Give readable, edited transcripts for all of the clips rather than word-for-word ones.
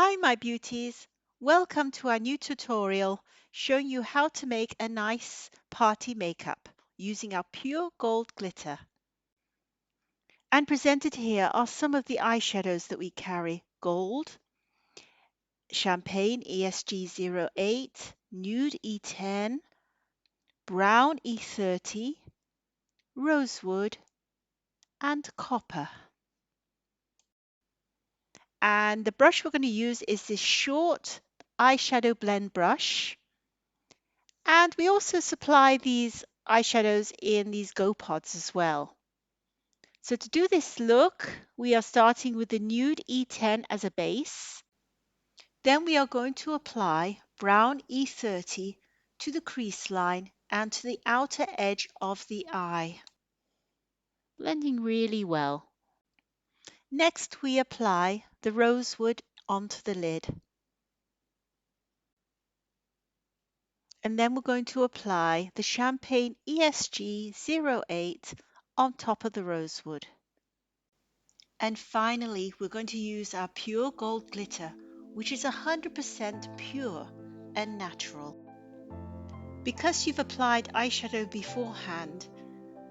Hi my beauties, welcome to our new tutorial showing you how to make a nice party makeup using our pure gold glitter. And presented here are some of the eyeshadows that we carry: gold, champagne ESG08, nude E10, brown E30, rosewood and copper. And the brush we're going to use is this short eyeshadow blend brush. And we also supply these eyeshadows in these Go Pods as well. So to do this look, we are starting with the Nude E10 as a base. Then we are going to apply Brown E30 to the crease line and to the outer edge of the eye, blending really well. Next, we apply the Rosewood onto the lid. And then we're going to apply the Champagne ESG08 on top of the rosewood. And finally, we're going to use our pure gold glitter, which is 100% pure and natural. Because you've applied eyeshadow beforehand,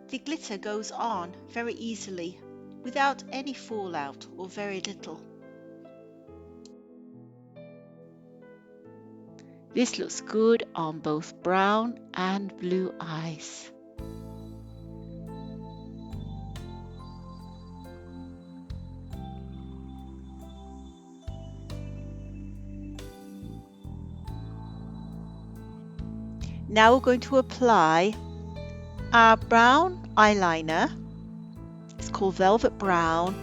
the glitter goes on very easily without any fallout or very little. This looks good on both brown and blue eyes. Now we're going to apply our brown eyeliner. It's called Velvet Brown,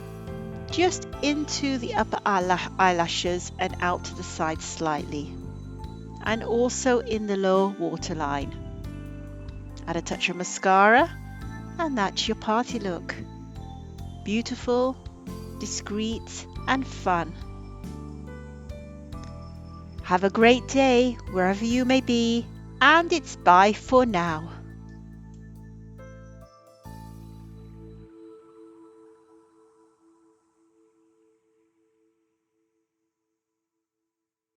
just into the upper eyelashes and out to the side slightly, and also in the lower waterline. Add a touch of mascara, and that's your party look. Beautiful, discreet, and fun. Have a great day wherever you may be, and it's bye for now.